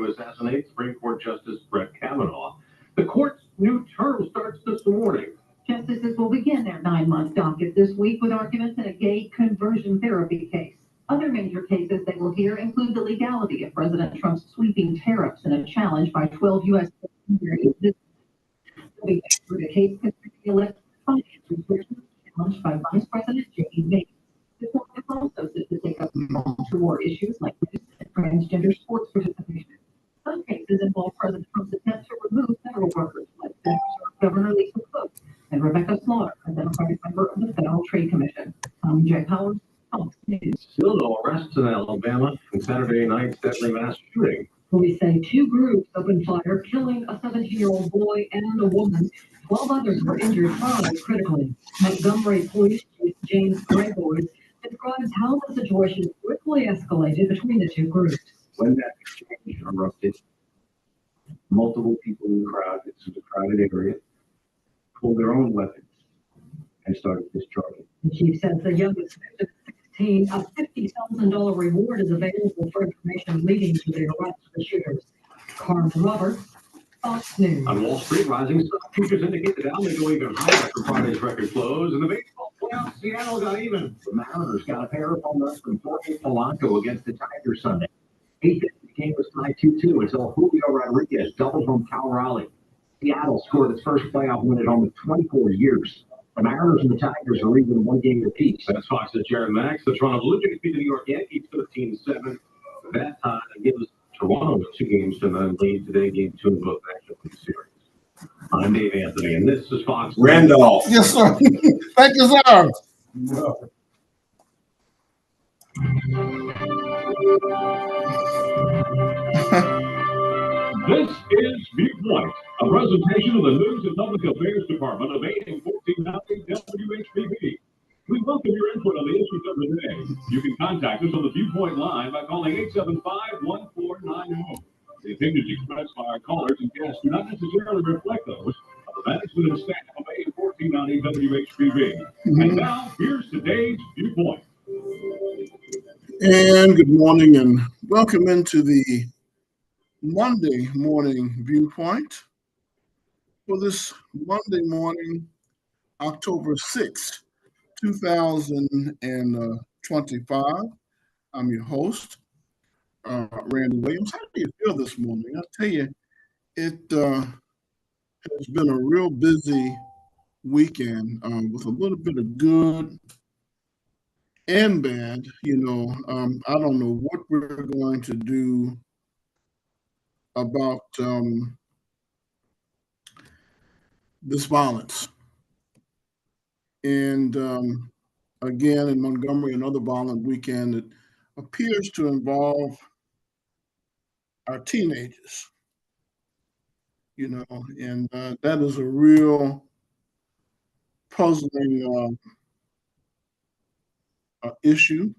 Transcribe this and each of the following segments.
to assassinate Supreme Court Justice Brett Kavanaugh. The court's new term starts this morning. Justices will begin their 9-month docket this week with arguments in a gay conversion therapy case. Other major cases they will hear include the legality of President Trump's sweeping tariffs and a challenge by 12 U.S. The case concerning elected finance restrictions challenged by Vice President J.D. Vance. The court is also set to take up war issues like race and transgender sports participation. Some cases involve President Trump's attempt to remove federal workers like Governor Lisa Cook and Rebecca Slaughter, a Democratic member of the Federal Trade Commission. Tom J. Howard, Fox News. Still no arrests in Alabama in Saturday night's deadly mass shooting. Police say 2 groups opened fire, killing a 17-year-old boy and a woman. 12 others were injured, 5 critically. Montgomery Police Chief James Gregory describes how the situation quickly escalated between the 2 groups. When that exchange erupted, multiple people in the crowd, it's a crowded area, pulled their own weapons and started discharging. The chief says the youngest victim, 16, a $50,000 reward is available for information leading to the arrest of the shooters. Carmen Roberts, Fox News. On Wall Street, rising stock futures indicate the Dow may go even higher after Friday's record close. In the baseball playoffs, Seattle got even. The Mariners got a pair of home runs from Jorge Polanco against the Tigers Sunday. 8th the game was tied 2-2 until Julio Rodriguez doubled from Cal Raleigh. Seattle scored its first playoff win in almost 24 years. The Mariners and the Tigers are even 1 game apiece. That's Fox's Jared Max. The Toronto Blue Jays beat the New York Yankees 13-7. That tie gives Toronto a 2-game lead today, game 2 in both National League Series. I'm Dave Anthony, and this is Fox Randolph. Yes, sir. Thank you, sir. No. This is Viewpoint, a presentation of the News and Public Affairs Department of 8 and 1490 WHPP. We welcome your input on the issues of the day. You can contact us on the Viewpoint line by calling 875-1490. The opinions expressed by our callers and guests do not necessarily reflect those of the management and staff of 8 and 1490 WHPP. And now, here's today's Viewpoint. And good morning and welcome into the Monday morning Viewpoint for this Monday morning, October 6th, 2025. I'm your host, Randy Williams. How do you feel this morning? I'll tell you, it has been a real busy weekend with a little bit of good and bad. I don't know what we're going to do about this violence. And again, in Montgomery, another violent weekend that appears to involve our teenagers, and that is a real puzzling issue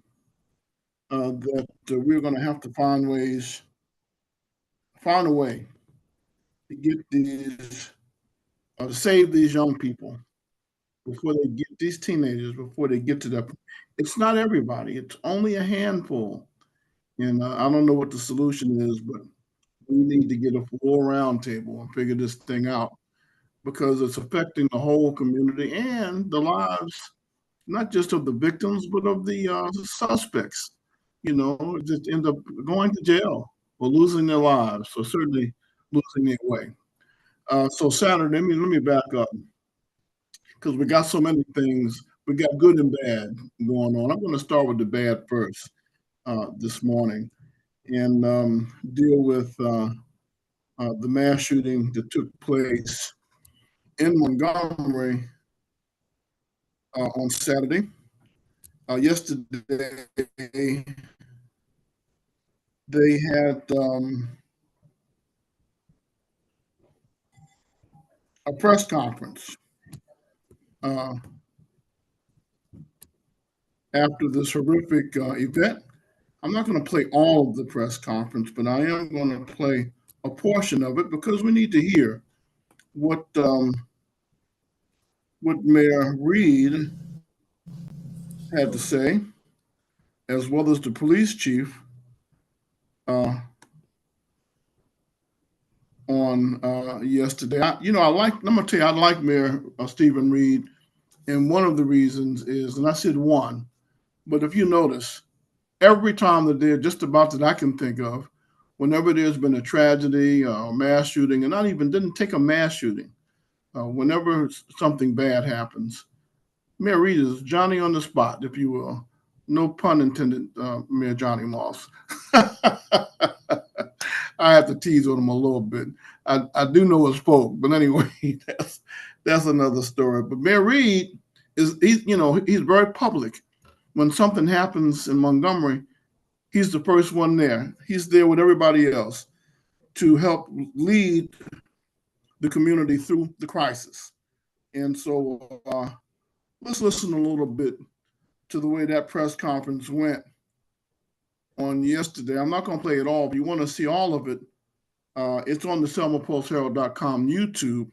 that we're going to have to find a way to get these, to save these young people before they get these teenagers, before they get to that. It's not everybody. It's only a handful. And I don't know what the solution is, but we need to get a full roundtable and figure this thing out because it's affecting the whole community and the lives, not just of the victims, but of the suspects, just end up going to jail or losing their lives, or certainly losing their way. So Saturday, let me back up because we got so many things. We got good and bad going on. I'm going to start with the bad first this morning and deal with the mass shooting that took place in Montgomery on Saturday. Yesterday, they had a press conference after this horrific event. I'm not going to play all of the press conference, but I am going to play a portion of it because we need to hear what Mayor Reed had to say, as well as the police chief on yesterday. I'm gonna tell you, I like Mayor Stephen Reed, and one of the reasons is, and I said one, but if you notice, every time that they're just about that I can think of, whenever there's been a tragedy, mass shooting, and not even didn't take a mass shooting, whenever something bad happens, Mayor Reed is Johnny on the spot, if you will. No pun intended, Mayor Johnny Moss. I have to tease on him a little bit. I do know his folk, but anyway, that's another story. But Mayor Reed he's very public. When something happens in Montgomery, he's the first one there. He's there with everybody else to help lead the community through the crisis. And so let's listen a little bit to the way that press conference went on yesterday. I'm not going to play it all. If you want to see all of it, it's on the selmapostherald.com YouTube.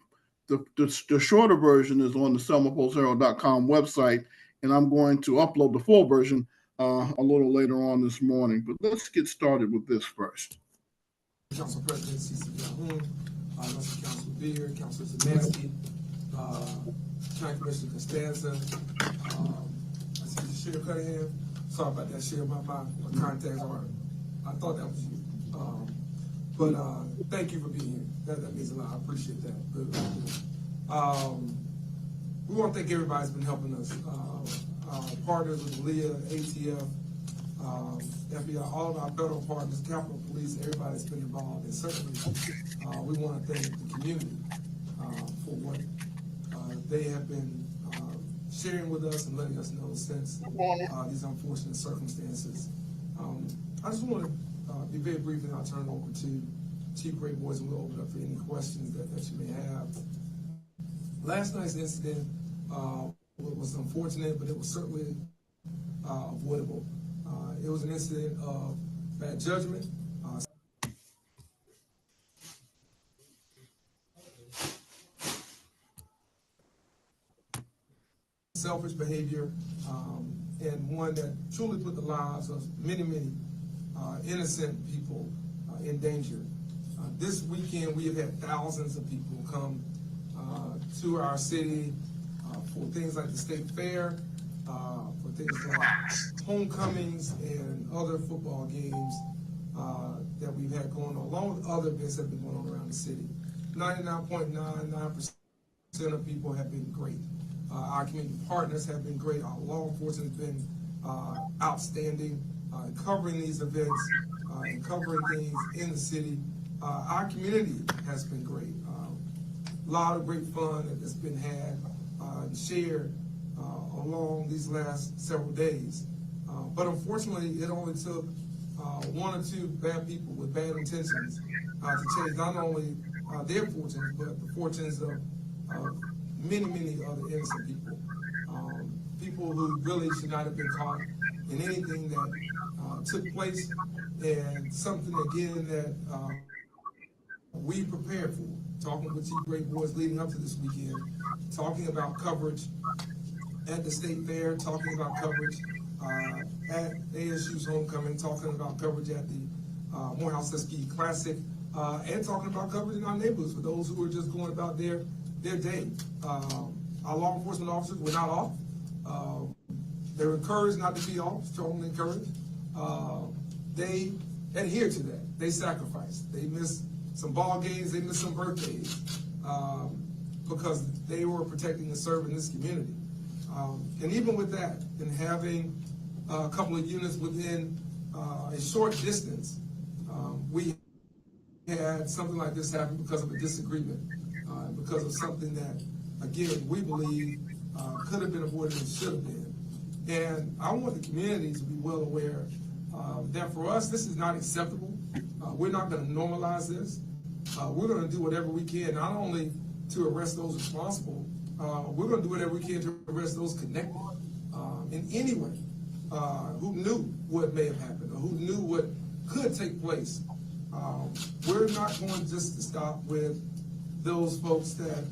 The shorter version is on the selmapostherald.com website, and I'm going to upload the full version a little later on this morning. But let's get started with this first. Council President C.C. Calhoun, Council Beard, Councilor Zemansky, County Commissioner Costanza, I see Sheriff Cunningham. Sorry about that, Sheriff. My contacts are. I thought that was you. But thank you for being here. That means a lot. I appreciate that. We want to thank everybody that's been helping us. Partners with LEA, ATF, FBI, all of our federal partners, Capitol Police, everybody that's been involved. And certainly we want to thank the community for what they have been sharing with us and letting us know since these unfortunate circumstances. I just want to be very brief, and I'll turn it over to Chief Great Boys, and we'll open up for any questions that you may have. Last night's incident was unfortunate, but it was certainly avoidable. It was an incident of bad judgment, selfish behavior, and one that truly put the lives of many innocent people in danger. This weekend, we have had thousands of people come to our city for things like the State Fair, for things like homecomings and other football games that we've had going on, along with other events that have been going on around the city. 99.99% of people have been great. Our community partners have been great. Our law enforcement has been outstanding, covering these events and covering things in the city. Our community has been great. A lot of great fun that's been had and shared along these last several days. But unfortunately, it only took one or two bad people with bad intentions to change not only their fortunes, but the fortunes of many other innocent people. People who really should not have been caught in anything that took place, and something again that we prepared for. Talking with Chief Great Boys leading up to this weekend, talking about coverage at the State Fair, talking about coverage at ASU's homecoming, talking about coverage at the Morehouse Ski Classic, and talking about coverage in our neighborhoods for those who are just going about their day. Our law enforcement officers were not off. They were encouraged not to be off, strongly encouraged. They adhered to that. They sacrificed. They missed some ball games, they missed some birthdays, because they were protecting and serving this community. And even with that, and having a couple of units within a short distance, we had something like this happen because of a disagreement, because of something that, again, we believe could have been avoided and should have been. And I want the community to be well aware that for us, this is not acceptable. We're not going to normalize this. We're going to do whatever we can, not only to arrest those responsible, we're going to do whatever we can to arrest those connected in any way, who knew what may have happened or who knew what could take place. We're not going just to stop with those folks that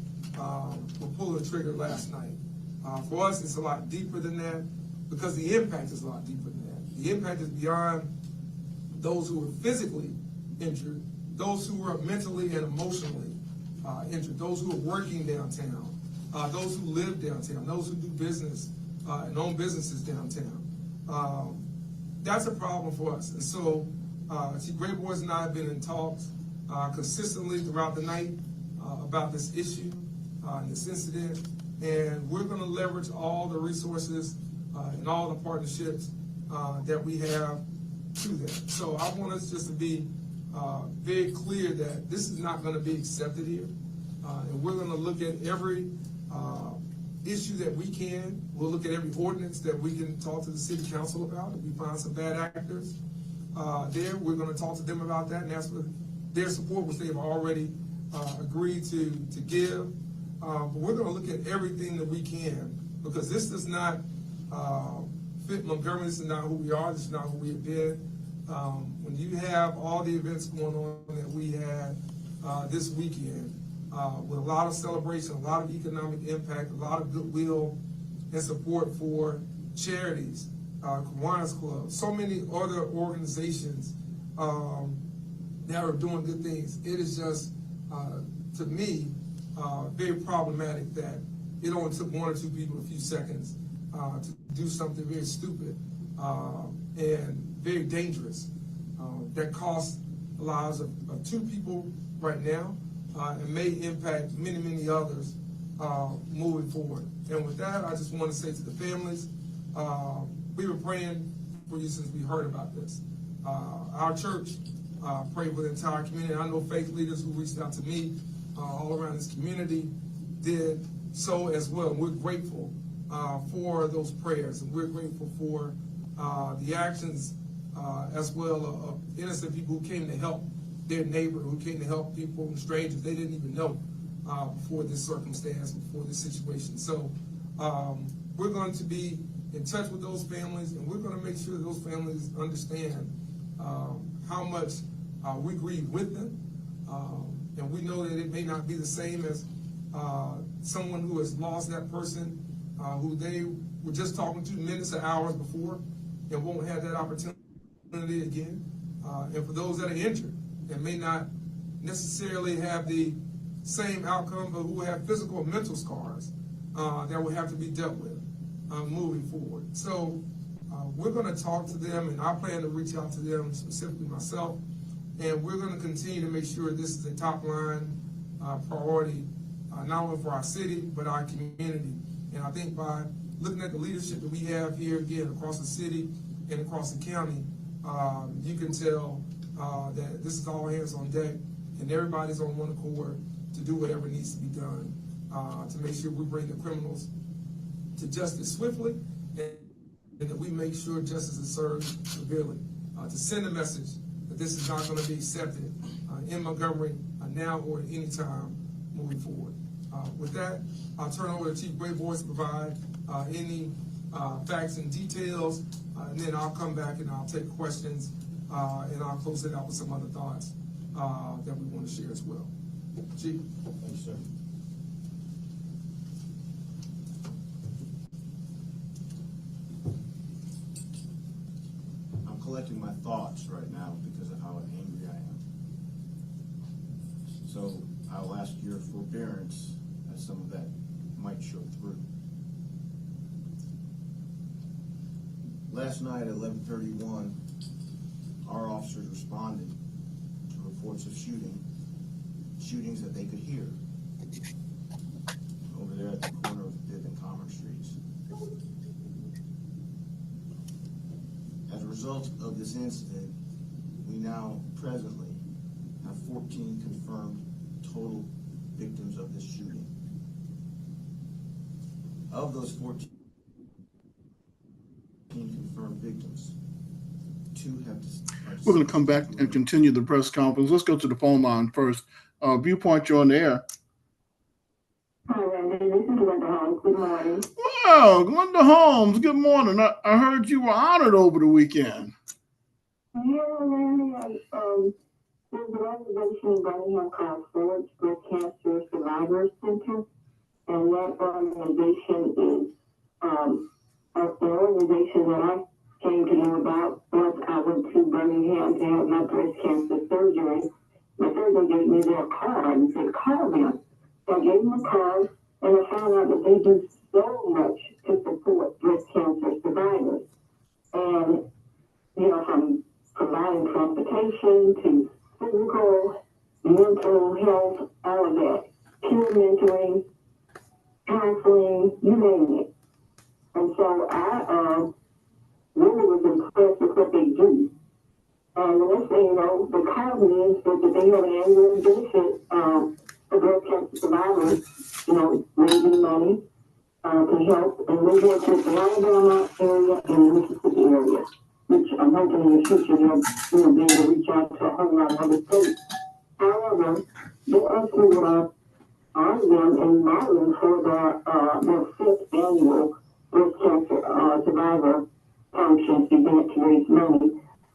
were pulling the trigger last night. For us, it's a lot deeper than that, because the impact is a lot deeper than that. The impact is beyond those who were physically injured. those who are mentally and emotionally injured, those who are working downtown, those who live downtown, those who do business and own businesses downtown. That's a problem for us. And so, Chief Grayboys and I have been in talks consistently throughout the night about this issue and this incident, and we're going to leverage all the resources and all the partnerships that we have to that. So I want us just to be very clear that this is not going to be accepted here, and we're going to look at every issue that we can. We'll look at every ordinance that we can talk to the city council about. If we find some bad actors there, we're going to talk to them about that and ask for their support, which they've already agreed to give. But we're going to look at everything that we can, because this does not fit Montgomery. This is not who we are. This is not who we have been. When you have all the events going on that we had this weekend, with a lot of celebration, a lot of economic impact, a lot of goodwill and support for charities, Kiwanis Club, so many other organizations that are doing good things. It is just, to me, very problematic that it only took one or two people a few seconds to do something very stupid and very dangerous that cost the lives of two people right now and may impact many, many others moving forward. And with that, I just want to say to the families, we were praying for you since we heard about this. Our church prayed for the entire community. I know faith leaders who reached out to me all around this community did so as well. We're grateful for those prayers, and we're grateful for the actions as well of innocent people who came to help their neighbor, who came to help people, strangers they didn't even know before this circumstance, before this situation. So we're going to be in touch with those families, and we're going to make sure that those families understand how much we grieve with them. And we know that it may not be the same as someone who has lost that person who they were just talking to minutes or hours before and won't have that opportunity again. And for those that are injured and may not necessarily have the same outcome, but who have physical or mental scars that will have to be dealt with moving forward. So we're going to talk to them, and I plan to reach out to them, specifically myself, and we're going to continue to make sure this is a top line priority, not only for our city, but our community. And I think by looking at the leadership that we have here, again, across the city and across the county, you can tell that this is all hands on deck, and everybody's on one accord to do whatever needs to be done to make sure we bring the criminals to justice swiftly, and that we make sure justice is served severely. To send a message that this is not going to be accepted in Montgomery now or at any time moving forward. With that, I'll turn over to Chief Grayboys to provide any facts and details, and then I'll come back and I'll take questions, and I'll close it out with some other thoughts that we want to share as well. Chief. Thank you, sir. I'm collecting my thoughts right now because of how angry I am. So I'll ask your forbearance as some of that might show through. Last night at 11:31, our officers responded to reports of shootings that they could hear over there at the corner of Viv and Commerce Streets. As a result of this incident, we now presently have 14 confirmed total victims of this shooting. Of those 14 confirmed victims, 2 have. We're going to come back and continue the press conference. Let's go to the phone line first. Viewpoint, you're on the air. Hi, Randy. This is Linda Holmes. Good morning. Wow, Linda Holmes, good morning. I heard you were honored over the weekend. Yeah, Randy. There's an organization in Birmingham called Forward Breast Cancer Survivors Center, and that organization is an organization that I came to know about once I went to Birmingham to have my breast cancer surgery. the surgeon gave me their card and said, call them. So I gave them a card, and I found out that they do so much to support breast cancer survivors. And, you know, from providing transportation to physical, mental health, all of that, peer mentoring, counseling, you name it. And so I really was impressed with what they do. And the next thing you know, the card means that they have an annual benefit for breast cancer survivors, you know, raising money to help. And we went to the Alabama area and the Mississippi area, which I'm hoping in the future they'll be able to reach out to a whole lot of other states. However, they asked me what I honored them in Maryland for their fifth annual breast cancer survivor function event to raise money.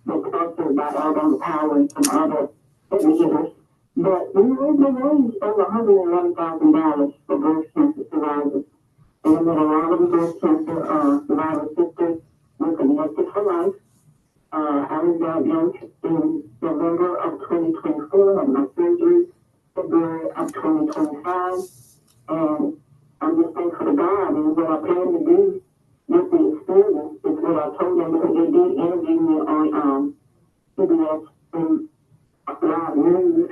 That's sponsored by Alabama Power and some other hitters. But we raised over $111,000 for breast cancer survivors. And I met a lot of the breast cancer survivor sisters. We're connected for life. I was diagnosed in November of 2024, had my surgery February of 2025. And I'm just thankful to God. And what I plan to do with the experience is what I told them, because they did interview me on CBS and live news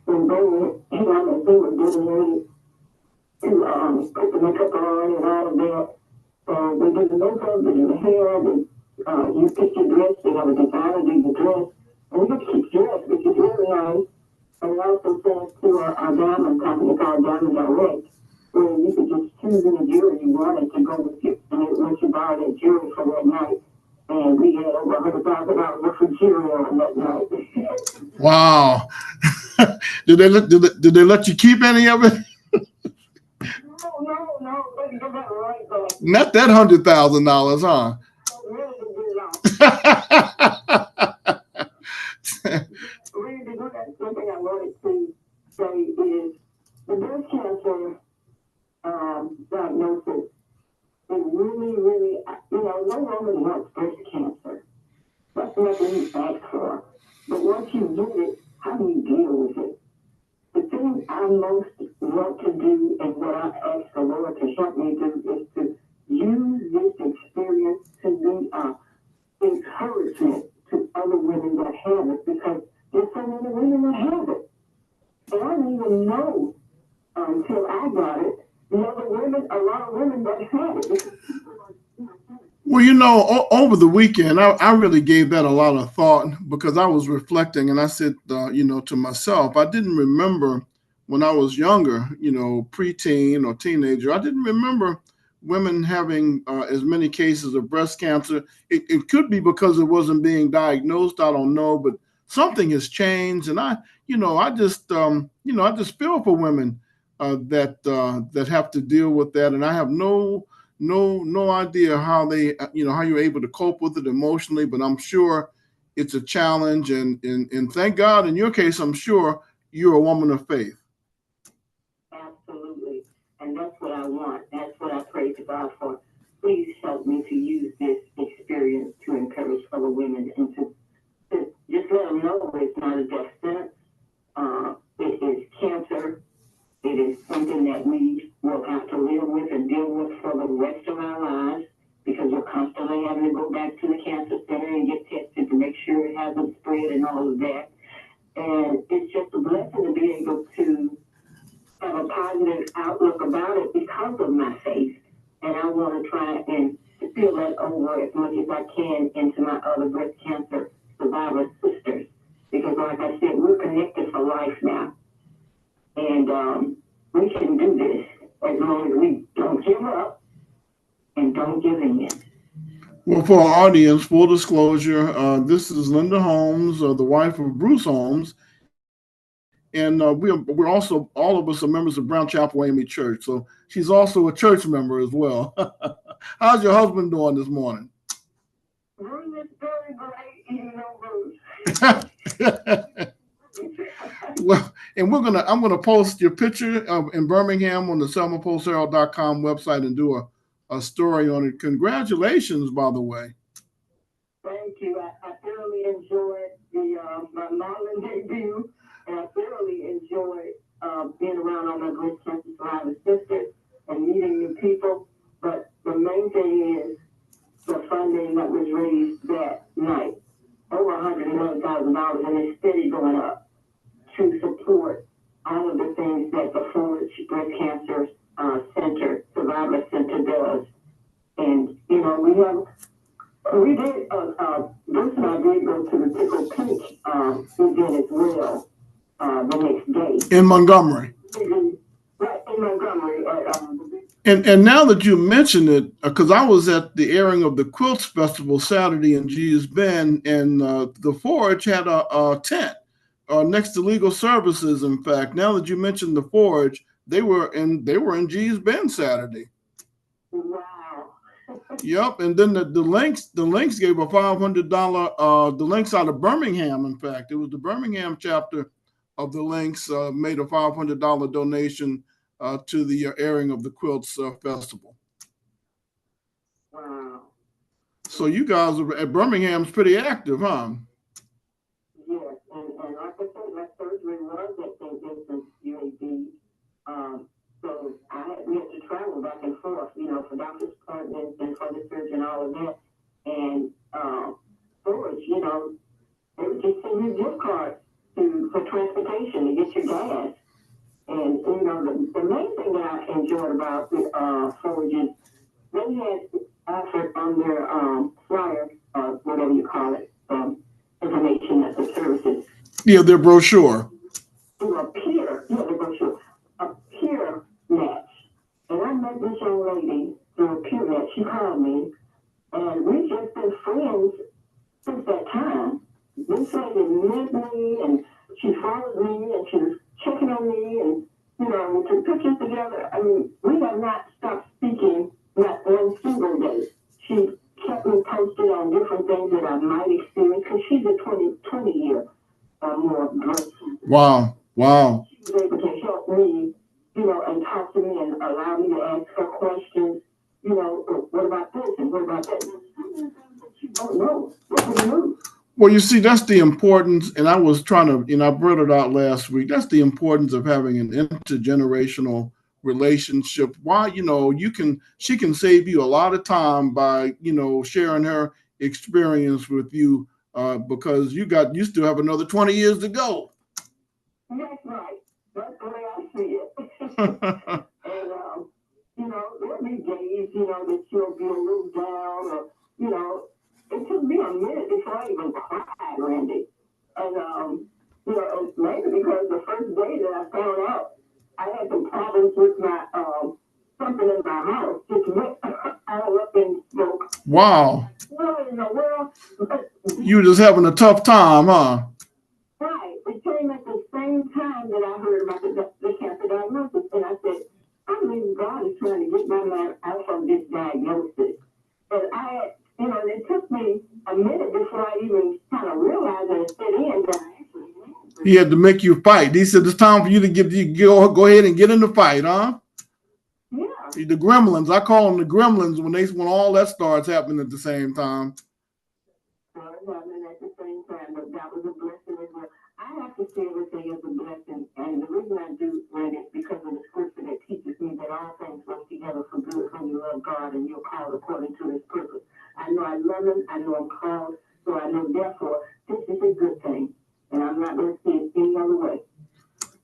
and they, you know, they were getting ready to put the makeup on and all of that. They did the makeup, they did the hair, you pick your dress, they have a designer do the dress, and you get to keep dressed, which is really nice. And we also sent to a diamond company called Diamond Direct, where you could just choose any jewelry you wanted to go with you, and it lets you buy that jewelry for that night. And we had over $100,000 worth of jewelry on that night. Wow. Did they let you keep any of it? No. They got that right back. Not that $100,000, huh? Really did not. One thing I wanted to say is the breast cancer diagnosis is really, you know, no woman wants breast cancer. That's nothing you ask for. But once you get it, how do you deal with it? The thing I most want to do and what I ask the Lord to help me do is to use this experience to be encouragement to other women that have it, because there's so many women that have it. And I didn't even know until I got it, a lot of women that have it. Well, you know, over the weekend, I really gave that a lot of thought, because I was reflecting and I said, you know, to myself, I didn't remember when I was younger, you know, preteen or teenager, I didn't remember women having as many cases of breast cancer. It could be because it wasn't being diagnosed. I don't know, but something has changed. And I just feel for women that have to deal with that. And I have no idea how how you're able to cope with it emotionally, but I'm sure it's a challenge. And thank God in your case, I'm sure you're a woman of faith. Absolutely. And that's what I want. That's what I pray to God for. Please help me to use this experience to encourage fellow women and to just let them know it's not a death sentence. It is cancer. It is something that we will have to live with and deal with for the rest of our lives, because we're constantly having to go back to the cancer center and get tested to make sure it hasn't spread and all of that. And it's just a blessing to be able to have a positive outlook about it because of my faith. And I want to try and spill that over as much as I can into my other breast cancer survivor sisters. Because like I said, we're connected for life now. And we can do this as long as we don't give up and don't give in. Well, for our audience, full disclosure, this is Linda Holmes, the wife of Bruce Holmes. And we're also, all of us are members of Brown Chapel AME Church. So she's also a church member as well. How's your husband doing this morning? Bruce is very great, even though Bruce. Well, and I'm gonna post your picture in Birmingham on the selmapostherald.com website and do a story on it. Congratulations, by the way. Thank you. I thoroughly enjoyed my modeling debut. my breast cancer survivor sisters and meeting new people. But the main thing is the funding that was raised that night, over $111,000, and it's steady going up to support all of the things that the Forge Breast Cancer Center, Survivor Center does. And, you know, we did, Bruce and I did go to the Tickle Pink event as well the next day. In Montgomery. Right, in Montgomery. And now that you mention it, because I was at the airing of the Quilts Festival Saturday in Gee's Bend, and the Forge had a tent next to Legal Services. In fact, now that you mentioned the Forge, they were in Gee's Bend Saturday. Wow. Yep, and then the Lynx gave a $500. The Lynx out of Birmingham, in fact, it was the Birmingham chapter of the Lynx made a $500 donation to the airing of the Quilts Festival. Wow. So you guys at Birmingham's pretty active, huh? Yes, and like I said, my surgery was at St. Vincent's UAB. So we had to travel back and forth, you know, for doctor's appointments and for the surgeon, all of that. And Forge, you know, they would just send you gift cards for transportation to get your gas. And, you know, the main thing that I enjoyed about the Forge is they had offered on their flyer, whatever you call it, information at the services. Yeah, their brochure. To a peer, yeah, the brochure, a peer match. And I met this young lady through a peer match. She called me, and we've just been friends since that time. This lady met me, and she followed me, and she was checking on me, and, you know, we took pictures together. I mean, we have not stopped speaking, not one single day. She kept me posted on different things that I might experience, because she's a 20 year or more breast cancer. Wow. She was able to help me, you know, and talk to me and allow me to ask her questions, you know, what about this and what about that? You don't know. What do you know? Well, you see, that's the importance, and I was trying to, you know, I brought it out last week. That's the importance of having an intergenerational relationship. Why, you know, she can save you a lot of time by, you know, sharing her experience with you because you still have another 20 years to go. That's right. That's the way I see it. And, you know, there'll be days, you know, that you'll be a little down or, you know, it took me a minute before I even cried, Randy. And, you know, it's maybe because the first day that I found out I had some problems with my, something in my house just went all up in smoke. Wow. What in the world? You were just having a tough time, huh? Right. It came at the same time that I heard about the cancer diagnosis. And I said, I believe God is trying to get my mind out from this diagnosis. But I had, you know, it took me a minute before I even kind of realized and fit in that I actually had. He had to make you fight. He said, it's time for you to go ahead and get in the fight, huh? Yeah. The gremlins. I call them the gremlins when all that starts happening at the same time. Well, it happened at the same time, but that was a blessing as well. I have to see everything as a blessing, and the reason I do, Randy, is because of the scripture that teaches me that all things work together for good when you love God and you're called according to His purpose. I know I love Him, I know I'm called, so I know therefore this is a good thing, and I'm not going to see it any other way.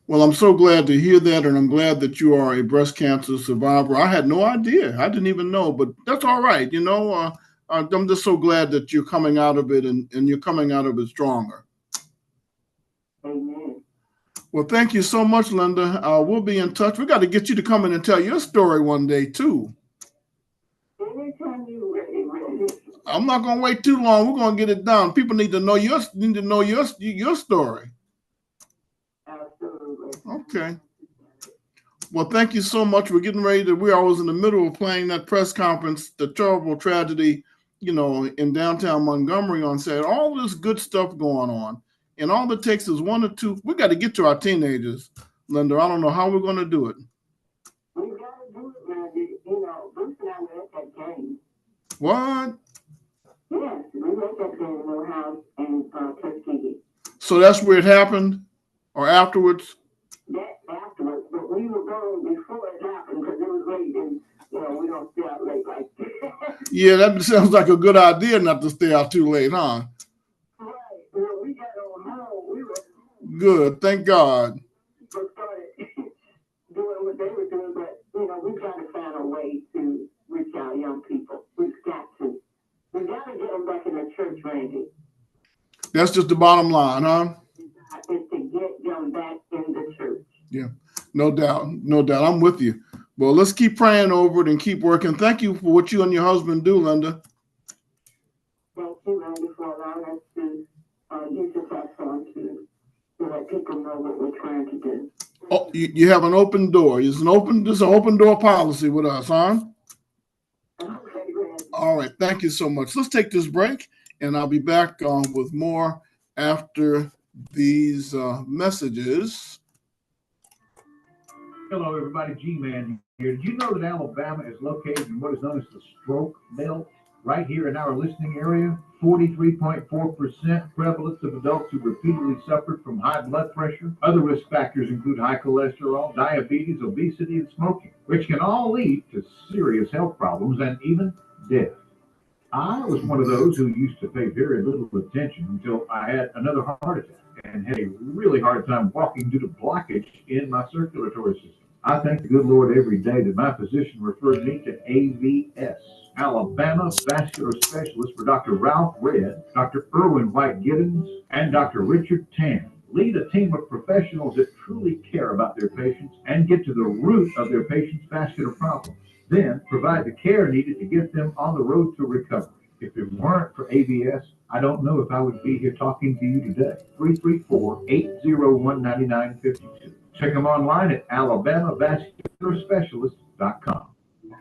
Well, I'm so glad to hear that, and I'm glad that you are a breast cancer survivor. I had no idea. I didn't even know, but that's all right. You know, I'm just so glad that you're coming out of it, and you're coming out of it stronger. Amen. Well, thank you so much, Linda. We'll be in touch. We got to get you to come in and tell your story one day, too. Anytime you're ready. I'm not going to wait too long. We're going to get it done. People need to know your story. Absolutely. Okay. Well, thank you so much. We're getting ready we always in the middle of playing that press conference, the terrible tragedy, you know, in downtown Montgomery on Saturday. All this good stuff going on. And all it takes is one or two. We got to get to our teenagers, Linda. I don't know how we're going to do it. We got to do it, Randy. You know, Bruce and I were at that game. What? Yes, we were at that game in our house in Tuskegee. So that's where it happened? Or afterwards? That afterwards, but we were going before it happened because it was late, and we don't stay out late like that. Yeah, that sounds like a good idea not to stay out too late, huh? Right. Well, we got on home. We were Good. Thank God. people started doing what they were doing, but we've got to find a way to reach our young people. We've got to. We got to get them back in the church, Randy. That's just the bottom line, huh? Is to get them back in the church. Yeah, no doubt. No doubt. I'm with you. Well, let's keep praying over it and keep working. Thank you for what you and your husband do, Linda. Thank you, Randy, for allowing us to use this platform to let people know what we're trying to do. Oh, you have an open door. There's an open door policy with us, huh? Okay, Randy. All right. Thank you so much. Let's take this break, and I'll be back with more after these messages. Hello, everybody. G-Man here. Did you know that Alabama is located in what is known as the stroke belt? Right here in our listening area, 43.4% prevalence of adults who repeatedly suffered from high blood pressure. Other risk factors include high cholesterol, diabetes, obesity, and smoking, which can all lead to serious health problems and even death. I was one of those who used to pay very little attention until I had another heart attack and had a really hard time walking due to blockage in my circulatory system. I thank the good Lord every day that my physician referred me to AVS, Alabama Vascular Specialist, for Dr. Ralph Redd, Dr. Irwin White Giddens, and Dr. Richard Tan. Lead a team of professionals that truly care about their patients and get to the root of their patients' vascular problems. Then provide the care needed to get them on the road to recovery. If it weren't for AVS, I don't know if I would be here talking to you today. 334-801-9952. Check them online at alabamavascularspecialist.com.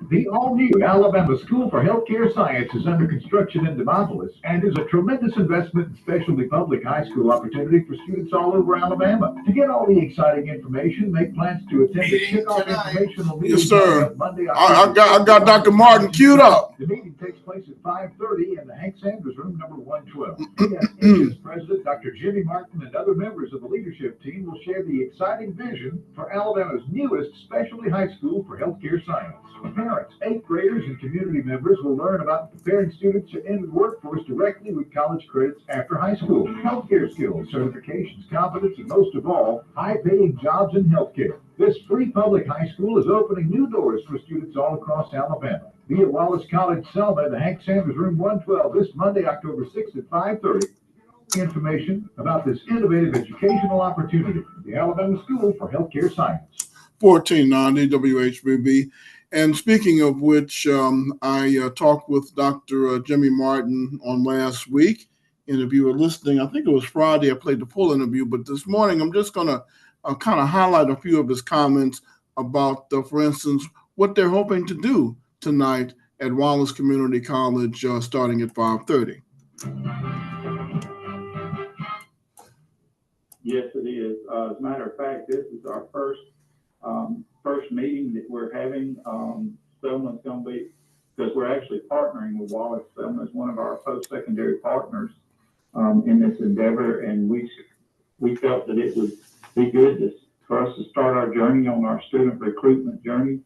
The all-new Alabama School for Healthcare Science is under construction in Demopolis and is a tremendous investment in specialty public high school opportunity for students all over Alabama. To get all the exciting information, make plans to attend the kickoff informational meeting. Yes, sir. Monday, I got Dr. Martin queued up. The meeting takes place at 5:30 in the Hank Sanders Room, number 112. AFH's President Dr. Jimmy Martin and other members of the leadership team will share the exciting vision for Alabama's newest specialty high school for healthcare science. Parents, 8th graders, and community members will learn about preparing students to enter the workforce directly with college credits after high school, healthcare skills, certifications, competence, and most of all, high-paying jobs in healthcare. This free public high school is opening new doors for students all across Alabama. Be at Wallace College, Selma, in the Hank Sanders Room 112 this Monday, October 6th at 5:30. Information about this innovative educational opportunity, the Alabama School for Healthcare Science. 1490 WHBB. And speaking of which, I talked with Dr. Jimmy Martin on last week. And if you were listening, I think it was Friday, I played the full interview. But this morning, I'm just going to kind of highlight a few of his comments about, for instance, what they're hoping to do tonight at Wallace Community College starting at 5:30. Yes, it is. As a matter of fact, this is our first meeting that we're having. Selma's going to be, because we're actually partnering with Wallace. Selma is one of our post-secondary partners in this endeavor, and we felt that it would be good for us to start our journey on our student recruitment journey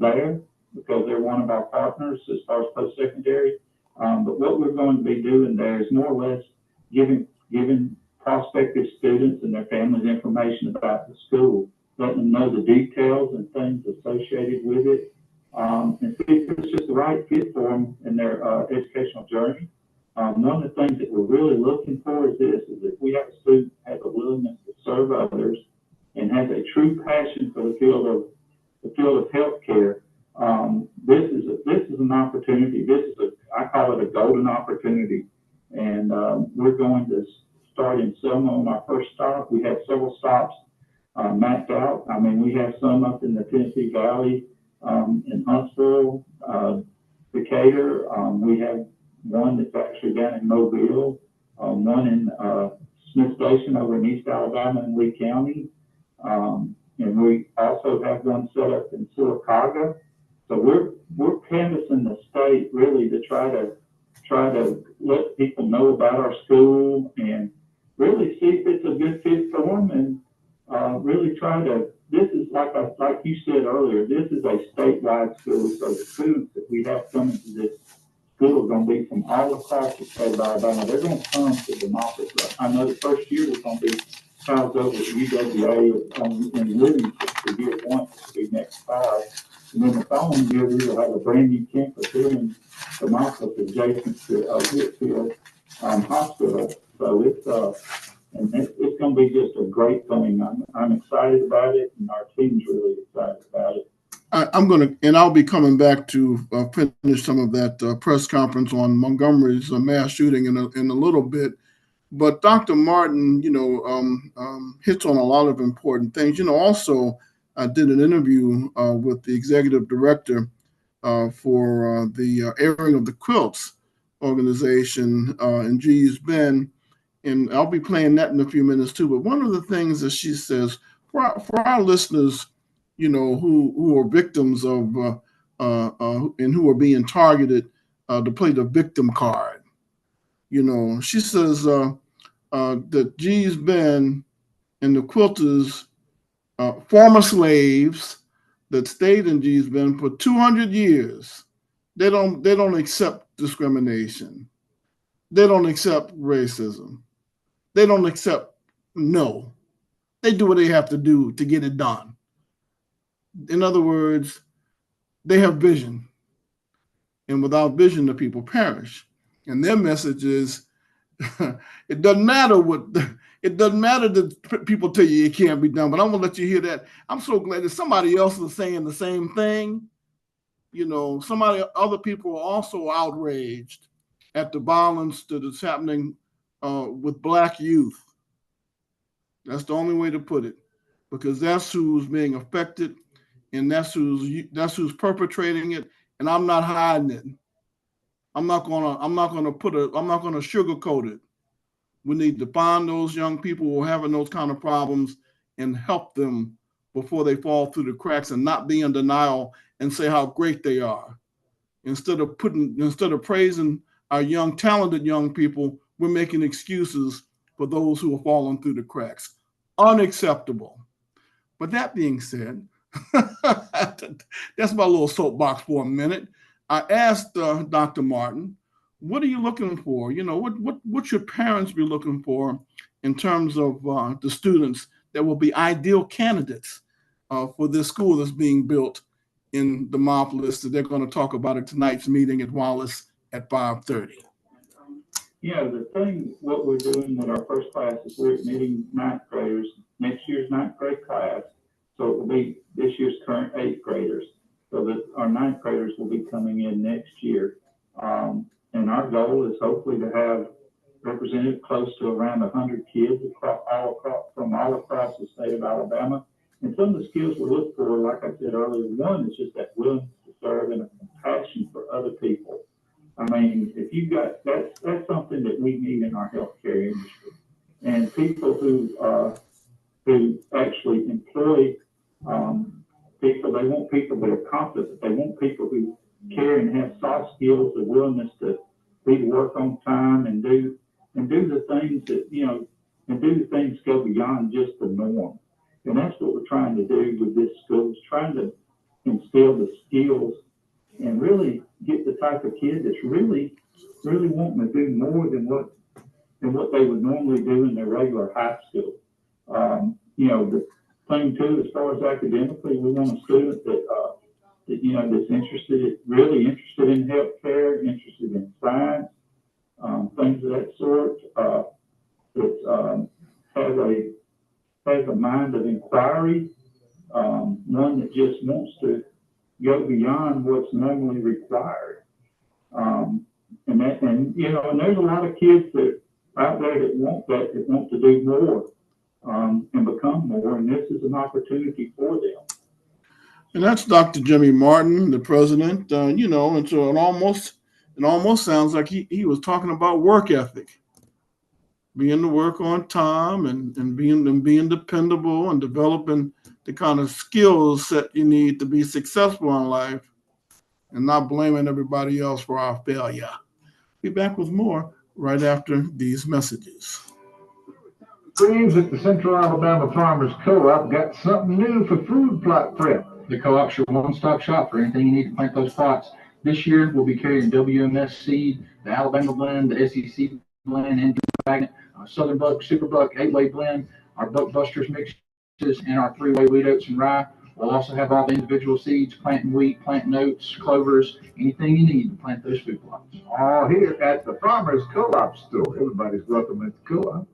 there, because they're one of our partners as far as post-secondary. But what we're going to be doing there is more or less giving prospective students and their families information about the school, letting them know the details and things associated with it, and see if it's just the right fit for them in their educational journey. One of the things that we're really looking for is this: is if we have a student that has a willingness to serve others and has a true passion for the field of healthcare. This is an opportunity. I call it a golden opportunity, and we're going to start in Selma on our first stop. We have several stops mapped out. I mean, we have some up in the Tennessee Valley, in Huntsville, Decatur. We have one that's actually down in Mobile, one in Smith Station over in East Alabama in Lee County. And we also have one set up in Sylacauga. So we're canvassing the state really to try to let people know about our school and really see if it's a good fit for them, and really try to this is like you said earlier, this is a statewide school, so the students that we have coming to this school are going to be from all across the state of Alabama. They're going to come to democracy. I know the first year we're going to be housed over at UWA in Livingston for year one, which will be next fall. And then the following year, we will have a brand new campus here in democracy adjacent to Whitfield Hospital. So it's going to be just a great thing. I'm excited about it, and our team's really excited about it. I'll be coming back to finish some of that press conference on Montgomery's mass shooting in a little bit. But Dr. Martin, hits on a lot of important things. Also, I did an interview with the executive director for the Airing of the Quilts organization in Gee's Bend, and I'll be playing that in a few minutes too. But one of the things that she says for our listeners, who are victims of and who are being targeted to play the victim card. She says that Gee's Bend and the quilters, former slaves that stayed in Gee's Bend for 200 years, they don't accept discrimination. They don't accept racism. They don't accept no. They do what they have to do to get it done. In other words, they have vision. And without vision, the people perish. And their message is, it doesn't matter that people tell you it can't be done, but I'm going to let you hear that. I'm so glad that somebody else is saying the same thing. Other people are also outraged at the violence that is happening with Black youth. That's the only way to put it, because that's who's being affected, and that's who's perpetrating it. And I'm not hiding it. I'm not gonna sugarcoat it. We need to find those young people who are having those kind of problems and help them before they fall through the cracks, and not be in denial and say how great they are. Instead of praising our young, talented young people, we're making excuses for those who are falling through the cracks. Unacceptable. But that being said, that's my little soapbox for a minute. I asked Dr. Martin, what are you looking for? What should parents be looking for in terms of the students that will be ideal candidates for this school that's being built in Demopolis, that they're going to talk about at tonight's meeting at Wallace at 5:30? The thing, what we're doing with our first class is we're admitting ninth graders, next year's ninth grade class. So it will be this year's current eighth graders, so that our ninth graders will be coming in next year. And our goal is hopefully to have represented close to around 100 kids from all across the state of Alabama. And some of the skills we look for, like I said earlier, one is just that willingness to serve and a compassion for other people. I mean, if you got that's something that we need in our healthcare industry, and people who actually employ people. They want people that are competent. They want people who care and have soft skills, the willingness to be to work on time and do the things that and do the things go beyond just the norm. And that's what we're trying to do with this school, is trying to instill the skills and really get the type of kid that's really wanting to do more than what they would normally do in their regular high school. The thing too, as far as academically, we want a student that's really interested in healthcare, interested in science, things of that sort. That has a mind of inquiry, one that just wants to go beyond what's normally required. And there's a lot of kids that out there that want to do more and become more, and this is an opportunity for them. And that's Dr. Jimmy Martin, the president. And so it almost sounds like he was talking about work ethic, being to work on time and being dependable and developing the kind of skills that you need to be successful in life, and not blaming everybody else for our failure. Be back with more right after these messages. Freeze at the Central Alabama Farmers Co-op got something new for food plot prep. The co-op's your one-stop shop for anything you need to plant those plots. This year, we'll be carrying WMS seed, the Alabama blend, the SEC blend, and Southern Buck, Super Buck, 8-way blend, our Buck Busters mixes, and our 3-way wheat, oats, and rye. We'll also have all the individual seeds, planting wheat, planting oats, clovers, anything you need to plant those food plots. All here at the Farmers Co-op store. Everybody's welcome at the co-op.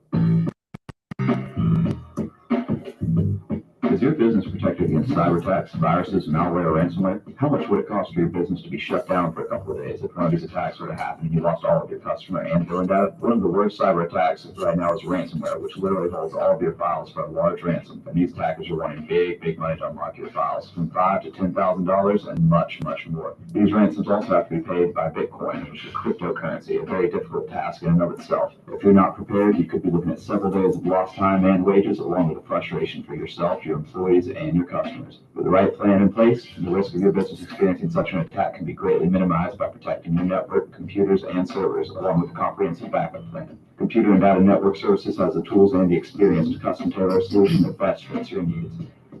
Is your business protected against cyber attacks, viruses, malware, or ransomware? How much would it cost for your business to be shut down for a couple of days if one of these attacks were to happen and you lost all of your customer and billing data? One of the worst cyber attacks right now is ransomware, which literally holds all of your files for a large ransom. And these attackers are wanting big money to unlock your files, from $5,000 to $10,000 and much more. These ransoms also have to be paid by Bitcoin, which is cryptocurrency, a very difficult task in and of itself. If you're not prepared, you could be looking at several days of lost time and wages, along with the frustration for yourself, your employees, and your customers. With the right plan in place, the risk of your business experiencing such an attack can be greatly minimized by protecting your network, computers, and servers, along with a comprehensive backup plan. Computer and Data Network Services has the tools and the experience to custom tailor a solution that best fits your needs.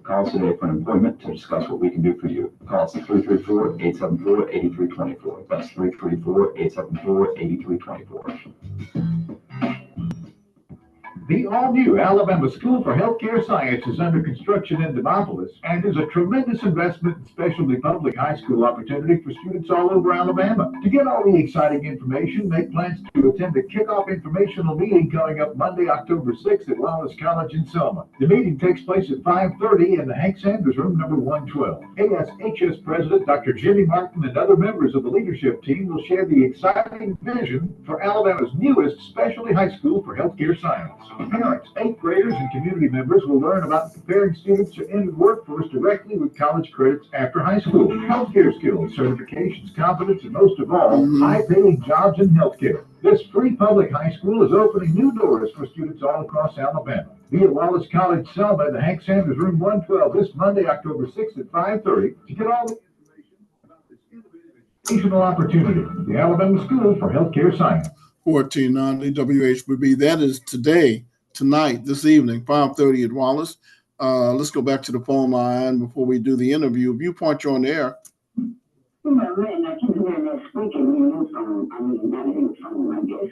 Call us today for an appointment to discuss what we can do for you. Call us at 334-874-8324. That's 334-874-8324. The all-new Alabama School for Healthcare Science is under construction in Demopolis and is a tremendous investment in specialty public high school opportunity for students all over Alabama. To get all the exciting information, make plans to attend the kickoff informational meeting coming up Monday, October 6th at Wallace College in Selma. The meeting takes place at 5:30 in the Hank Sanders Room, number 112. ASHS President Dr. Jimmy Martin and other members of the leadership team will share the exciting vision for Alabama's newest specialty high school for healthcare science. Parents, 8th graders, and community members will learn about preparing students to enter the workforce directly with college credits after high school. Healthcare skills, certifications, competence, and most of all, high-paying jobs in healthcare. This free public high school is opening new doors for students all across Alabama. Be at Wallace College, Selma, in the Hank Sanders Room 112 this Monday, October 6th at 5:30 to get all the information about this innovative educational opportunity. The Alabama School for Healthcare Science. 1490 WHBB. That is tonight, this evening, 5:30 at Wallace. Let's go back to the phone line before we do the interview. Viewpoint, you're on the air. Man, I can hear that speaking in your phone. I mean, not in your phone, I guess.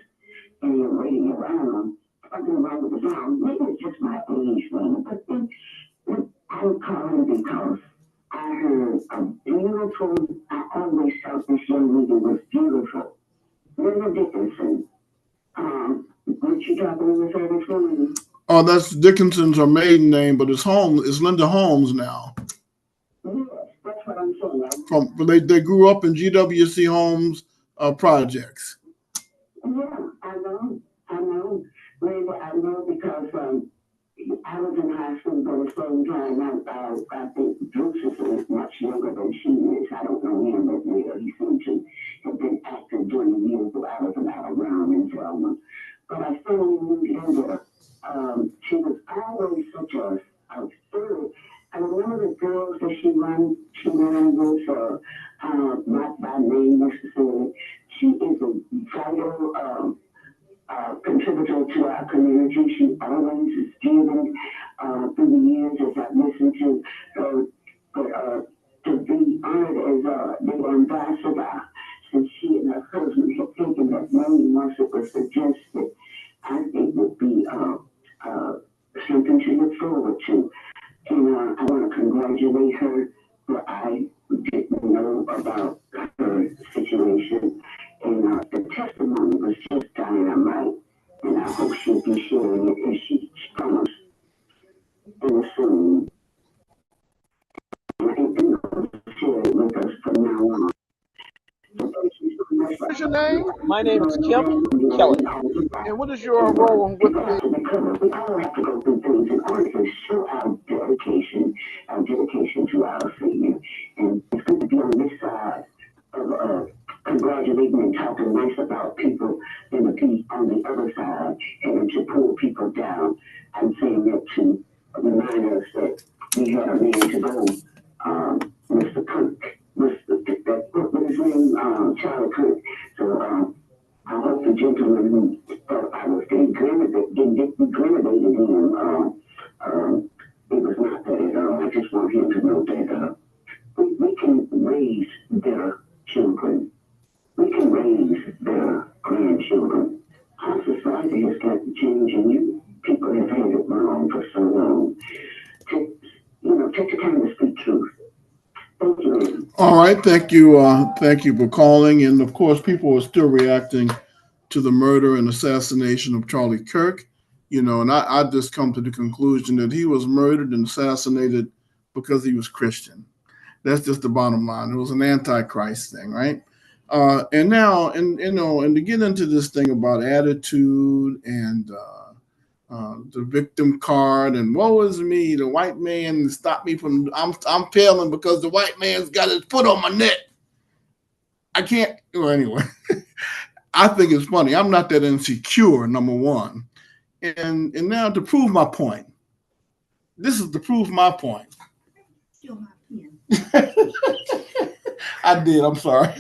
And you're waiting around. Something wrong with the sound. Maybe it's just my age, man. But then I'm calling because I heard a beautiful, I always thought this young lady was beautiful. Linda Dickinson. What you talking with her this morning? Oh, that's Dickinson's her maiden name, but it's Linda Holmes now. Yes, that's what I'm saying. They grew up in GWC Homes projects. Yeah, I know. Linda, I know because I was in high school for the same time. I think Bruce is much younger than she is. I don't know him as well. He seemed to have been active during the years that I was around in Selma. But I still knew Linda. She was always such a spirit. I remember the girls that she ran with, not by name necessarily. She is a vital contributor to our community. She always is giving through the years as I've listened to her. But to be honored as the ambassador, since she and her husband had taken that name once it was suggested, I think would be something to look forward to. And I want to congratulate her, for I didn't know about her situation. And the testimony was just dynamite. And I hope she'll be sharing it as she promised in soon. And I think she'll share it with us from now on. What's your name? My name is Kim Kelly. And what is your role with me? We all have to go through things in order to show our dedication to our Savior. And it's good to be on this side of congratulating and talking nice about people and to be on the other side and to pull people down. I'm saying that to remind us that we had a man to go, Mr. Kirk. What his name? Charlie Kirk. So I hope the gentleman who I was discriminated it was not that at all. I just want him to know that we can raise their children. We can raise their grandchildren. Our society has got to change, and you people have had it wrong for so long. Take the time to speak truth. Thank you. All right, thank you for calling. And of course, people are still reacting to the murder and assassination of Charlie Kirk. And I just come to the conclusion that he was murdered and assassinated because he was Christian. That's just the bottom line. It was an antichrist thing, right? And now, and to get into this thing about attitude and the victim card and woe is me, the white man stopped me from. I'm failing because the white man's got his foot on my neck. I can't. Well, anyway, I think it's funny. I'm not that insecure. Number one, and now to prove my point. This is to prove my point. Still not in. I did. I'm sorry.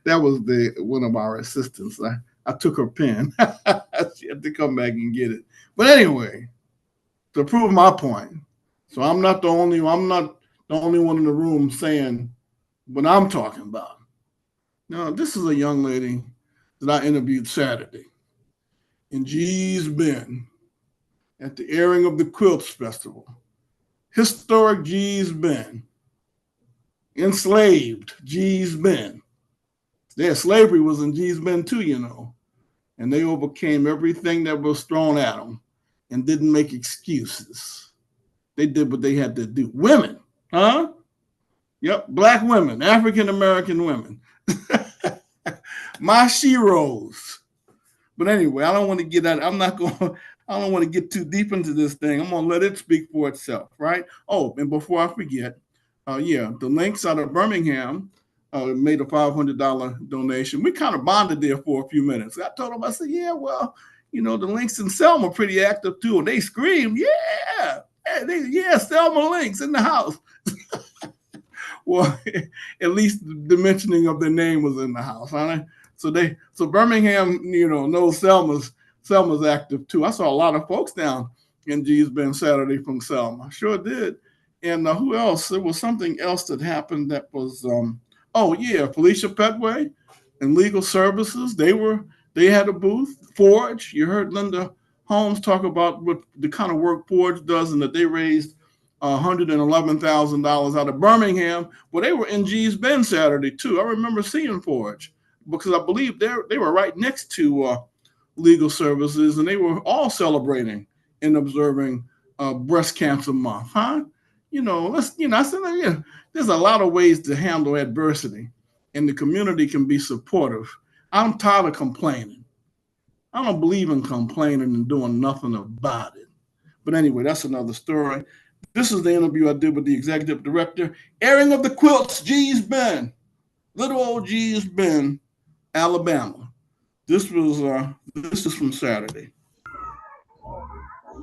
That was one of our assistants. I took her pen. She had to come back and get it. But anyway, to prove my point, so I'm not the only one in the room saying what I'm talking about. Now, this is a young lady that I interviewed Saturday in Gee's Bend at the airing of the Quilts Festival. Historic Gee's Bend. Enslaved Gee's Bend. Their slavery was in Gee's Bend too, and they overcame everything that was thrown at them and didn't make excuses. They did what they had to do. Women, huh? Yep, Black women, African-American women. My sheroes. But anyway, I don't want to get out. I don't want to get too deep into this thing. I'm going to let it speak for itself, right? Oh, and before I forget, the links out of Birmingham made a $500 donation. We kind of bonded there for a few minutes. I told them, I said, yeah, well, the links in Selma are pretty active too. And they screamed, yeah, Selma links in the house. Well, at least the mentioning of their name was in the house, huh? So Birmingham, knows Selma's active too. I saw a lot of folks down in Gee's Bend Saturday from Selma. Sure did. And who else? There was something else that happened that was, Felicia Petway and Legal Services. They had a booth. Forge, you heard Linda Holmes talk about what the kind of work Forge does and that they raised $111,000 out of Birmingham. Well, they were in Gee's Bend Saturday too. I remember seeing Forge because I believe they were right next to Legal Services, and they were all celebrating and observing Breast Cancer Month, huh? I said, there's a lot of ways to handle adversity, and the community can be supportive. I'm tired of complaining. I don't believe in complaining and doing nothing about it. But anyway, that's another story. This is the interview I did with the executive director, airing of the Quilts, Gee's Bend, little old Gee's Bend, Alabama. This is from Saturday.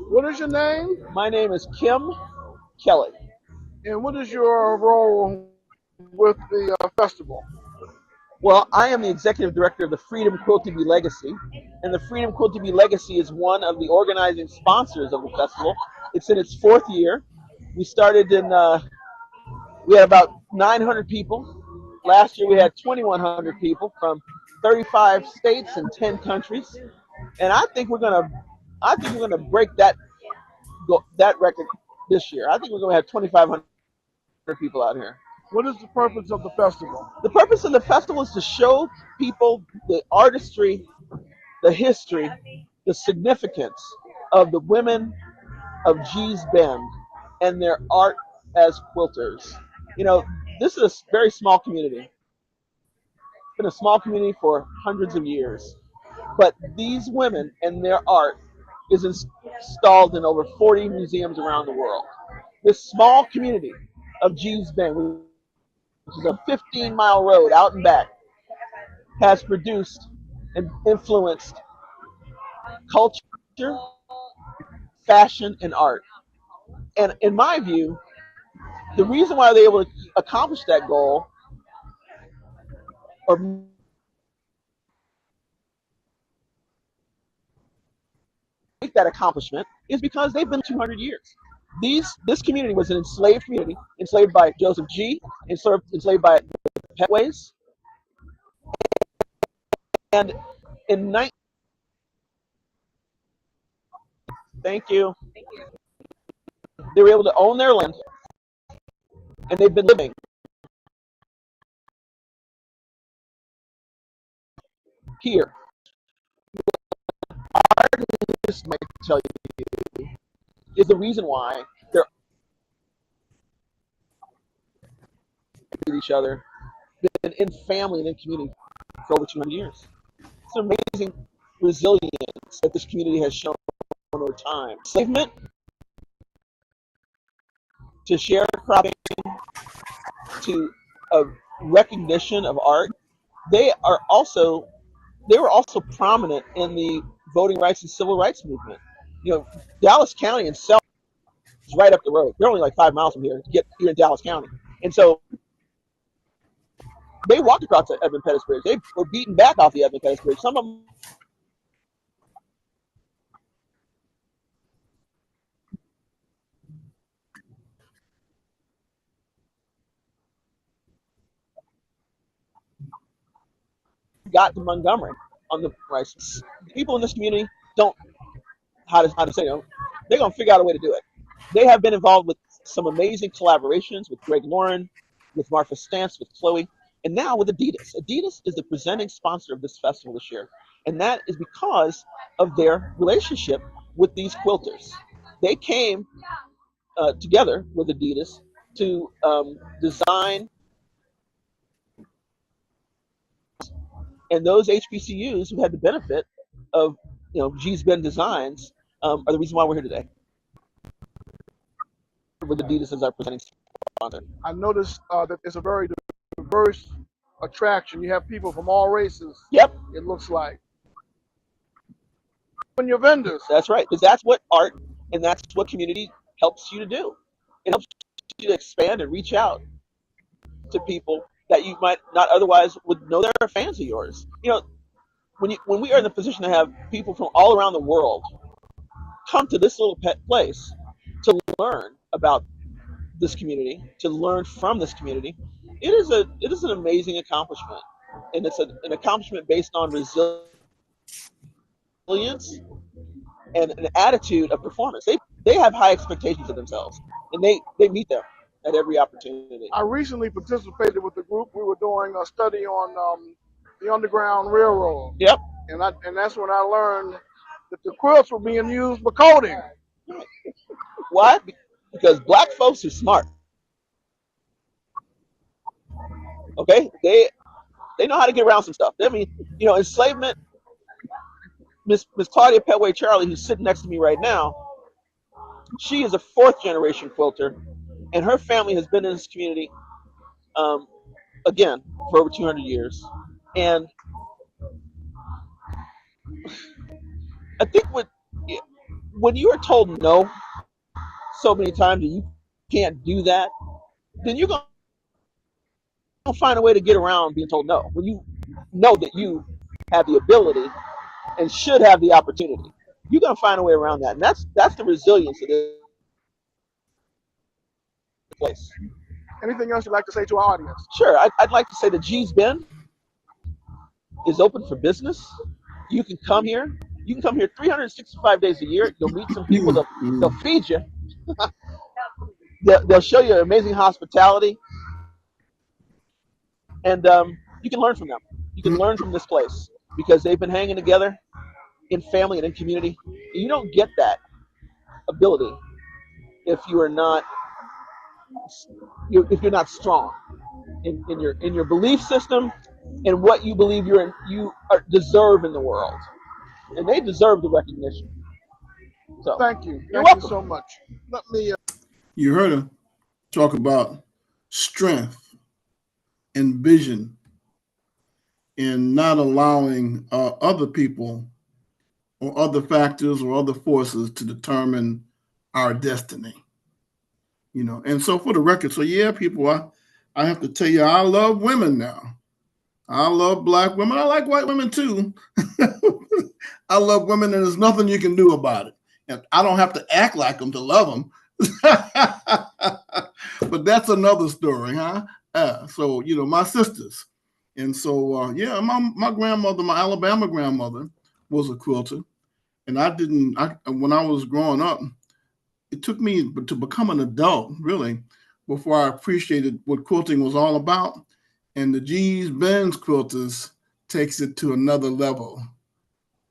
What is your name? My name is Kim Kelly. And what is your role with the festival? Well, I am the executive director of the Freedom Quilty Bee Legacy, and the Freedom Quilty Bee Legacy is one of the organizing sponsors of the festival. It's in its fourth year. We started we had about 900 people. Last year we had 2,100 people from 35 states and 10 countries, and I think we're gonna break that record this year. I think we're gonna have 2,500 people out here. What is the purpose of the festival? The purpose of the festival is to show people the artistry, the history, the significance of the women of Gee's Bend and their art as quilters. This is a very small community. It's been a small community for hundreds of years. But these women and their art is installed in over 40 museums around the world. This small community of Gee's Bend, which is a 15-mile road out and back, has produced and influenced culture, fashion, and art. And in my view, the reason why they were able to accomplish that goal or that accomplishment is because they've been 200 years. This community was an enslaved community, enslaved by Joseph G., enslaved by the Petways, and in thank you, they were able to own their land, and they've been living here. Artists might tell you is the reason why they're with each other, been in family and in community for over 200 years. It's an amazing resilience that this community has shown over time. Enslavement, to sharecropping, to a recognition of art. They were also prominent in the voting rights and civil rights movement. You know, Dallas County and Selma is right up the road. They're only like 5 miles from here to get here in Dallas County. And so they walked across the Edmund Pettus Bridge. They were beaten back off the Edmund Pettus Bridge. Some of them got to Montgomery on the rights. People in this community don't how to say, they're gonna figure out a way to do it. They have been involved with some amazing collaborations with Greg Lauren, with Martha Stantz, with Chloe, and now with Adidas. Adidas is the presenting sponsor of this festival this year, and that is because of their relationship with these quilters. They came together with Adidas to design, and those HBCUs who had the benefit of G's Ben Designs are the reason why we're here today. With Adidas as our presenting sponsor. I noticed that it's a very diverse attraction. You have people from all races. Yep. It looks like. And your vendors. That's right, because that's what art and that's what community helps you to do. It helps you to expand and reach out to people that you might not otherwise would know they're fans of yours. When we are in the position to have people from all around the world come to this little place to learn about this community, to learn from this community, it is an amazing accomplishment, and it's an accomplishment based on resilience and an attitude of performance. They have high expectations of themselves, and they meet them at every opportunity. I recently participated with the group. We were doing a study on the Underground Railroad. Yep. And that's when I learned that the quilts were being used for coding. Why? Because black folks are smart. Okay, they know how to get around some stuff. I mean, enslavement. Miss Claudia Petway Charlie, who's sitting next to me right now, she is a 4th generation quilter, and her family has been in this community, again, for over 200 years. And I think when you are told no so many times that you can't do that, then you're going to find a way to get around being told no. When you know that you have the ability and should have the opportunity, you're going to find a way around that. And that's the resilience of this place. Anything else you'd like to say to our audience? Sure. I'd like to say that G's Bend is open for business. You can come here. You can come here 365 days a year. You'll meet some people. They'll feed you. They'll show you amazing hospitality. And you can learn from them. You can learn from this place because they've been hanging together in family and in community. And you don't get that ability if you're not strong in your belief system and what you believe you deserve in the world. And they deserve the recognition. So thank you. You're welcome. welcome So much. Let me. You heard her talk about strength and vision in not allowing other people or other factors or other forces to determine our destiny. And so for the record, so yeah, people, I have to tell you, I love women now. I love black women. I like white women too. I love women, and there's nothing you can do about it. And I don't have to act like them to love them. But that's another story, huh? So, my sisters. And so, my grandmother, my Alabama grandmother, was a quilter. And when I was growing up, it took me to become an adult, really, before I appreciated what quilting was all about. And the G's Benz quilters takes it to another level,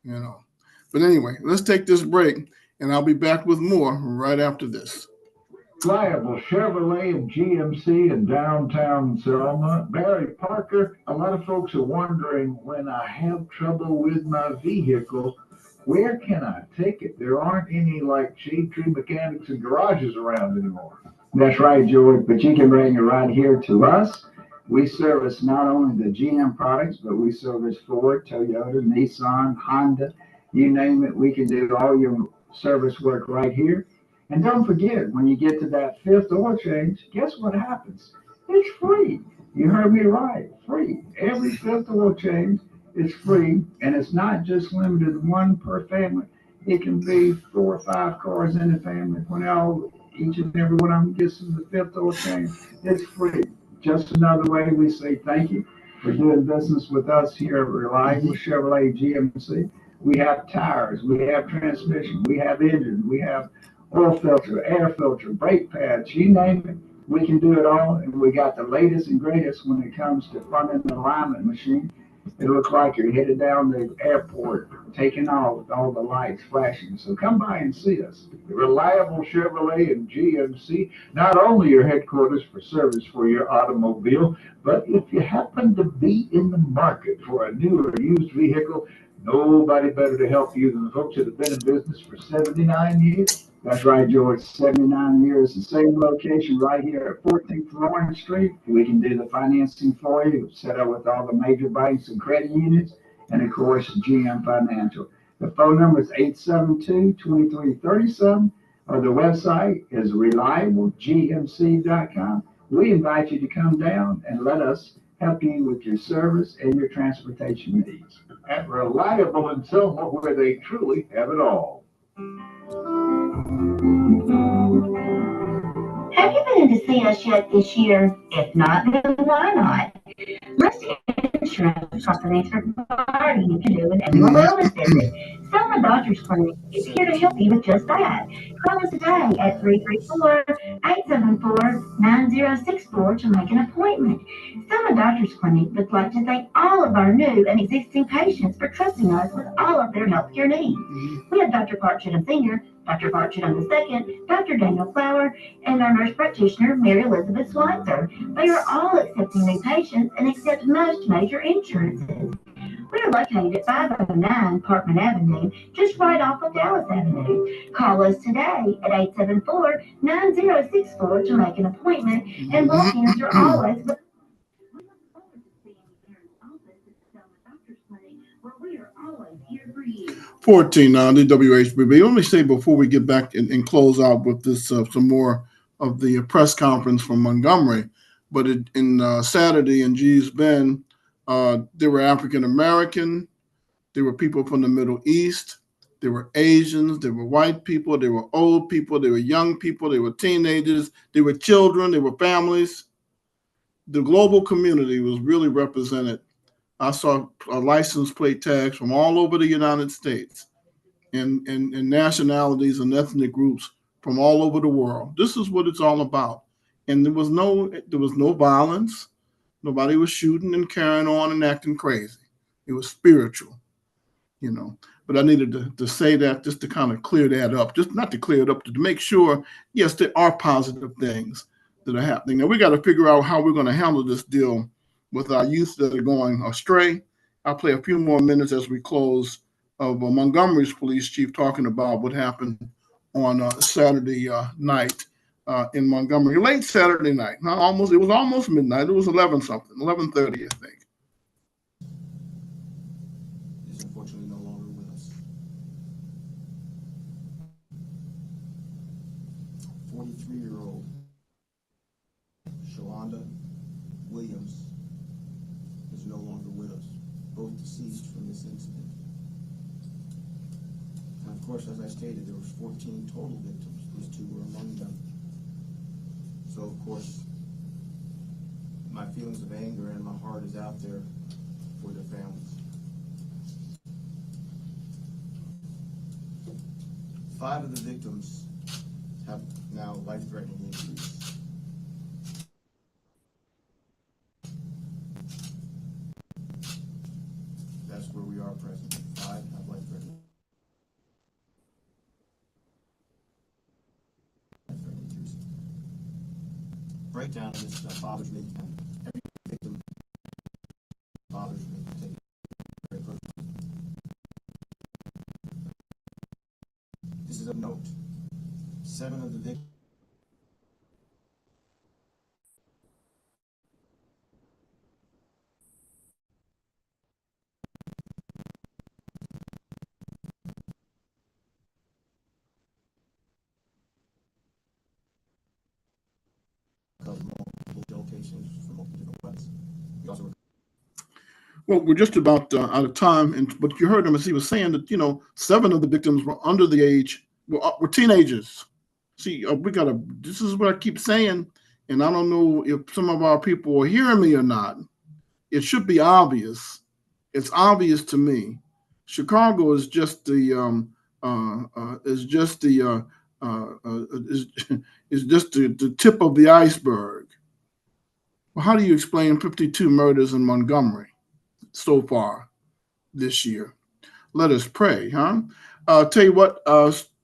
But anyway, let's take this break, and I'll be back with more right after this. Reliable Chevrolet and GMC in downtown Selma. Barry Parker, a lot of folks are wondering, when I have trouble with my vehicle, where can I take it? There aren't any like shade tree mechanics and garages around anymore. That's right, George, but you can bring it right here to us. We service not only the GM products, but we service Ford, Toyota, Nissan, Honda, you name it. We can do all your service work right here. And don't forget, when you get to that fifth oil change, guess what happens? It's free. You heard me right, free. Every fifth oil change is free, and it's not just limited to one per family. It can be 4 or 5 cars in the family. When each and every one of them gets to the fifth oil change, it's free. Just another way we say thank you for doing business with us here at Reliable Chevrolet GMC. We have tires, we have transmission, we have engine, we have oil filter, air filter, brake pads, you name it. We can do it all, and we got the latest and greatest when it comes to front end alignment machine. It looks like you're headed down the airport, taking off with all the lights flashing. So come by and see us. Reliable Chevrolet and GMC, not only your headquarters for service for your automobile, but if you happen to be in the market for a new or used vehicle, nobody better to help you than the folks that have been in business for 79 years. That's right, George. 79 years, the same location right here at 14th Lawrence Street. We can do the financing for you, set up with all the major banks and credit unions, and of course, GM Financial. The phone number is 872-2337, or the website is reliablegmc.com. We invite you to come down and let us help you with your service and your transportation needs. At Reliable in Selma, where they truly have it all. Have you been in to see us yet this year? If not, then why not? Most insurance companies require you to do an annual wellness visit. Selma Doctors Clinic is here to help you with just that. Call us today at 334-874-9064 to make an appointment. Selma Doctors Clinic would like to thank all of our new and existing patients for trusting us with all of their healthcare needs. We have Dr. Clark Chittum Sr., Dr. Clark Chittum II, Dr. Daniel Flower, and our nurse practitioner, Mary Elizabeth Schweitzer. They are all accepting new patients and accept most major insurances. We are located at 509 Parkman Avenue, just right off of Dallas Avenue. Call us today at 874-9064 to make an appointment, and walk-ins are always... We look forward to seeing you here in the office at Selma Doctors Clinic, where we are always here for you. 14 DWHBB. Let me say before we get back and close out with this some more of the press conference from Montgomery, but in Saturday in G's Bend, there were African American, there were people from the Middle East, there were Asians, there were white people, there were old people, there were young people, there were teenagers, there were children, there were families. The global community was really represented. I saw license plate tags from all over the United States and nationalities and ethnic groups from all over the world. This is what it's all about. And there was no violence. Nobody was shooting and carrying on and acting crazy. It was spiritual, But I needed to say that just to kind of clear that up, just not to clear it up, to make sure, yes, there are positive things that are happening. Now we got to figure out how we're going to handle this deal with our youth that are going astray. I'll play a few more minutes as we close of Montgomery's police chief talking about what happened on Saturday night in Montgomery, late Saturday night. It was almost midnight. It was 11:30, I think. Is unfortunately no longer with us. 43-year-old Shalonda Williams is no longer with us, both deceased from this incident. And of course, as I stated, there was 14 total victims. These two were among them. So, of course, my feelings of anger and my heart is out there for their families. 5 of the victims have now life-threatening injuries. That's where we are presently. 5 have life-threatening injuries. Breakdown of this bothers me. Every victim bothers me. I take it very personally. This is of note. 7 of the victims covered multiple locations for multiple different weapons. We also Well, we're just about out of time, but you heard him as he was saying that 7 of the victims were under the age, were teenagers. See, this is what I keep saying, and I don't know if some of our people are hearing me or not. It should be obvious. It's obvious to me. Chicago is just the tip of the iceberg. Well, how do you explain 52 murders in Montgomery so far this year? Let us pray, huh? Tell you what,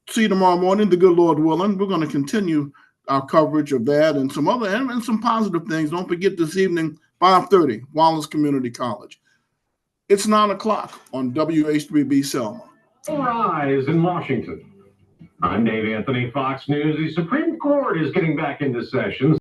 see you tomorrow morning, the good Lord willing. We're going to continue our coverage of that and some other and some positive things. Don't forget this evening, 5:30, Wallace Community College. It's 9 o'clock on WH3B Selma. Rise in Washington. I'm Dave Anthony, Fox News. The Supreme Court is getting back into session.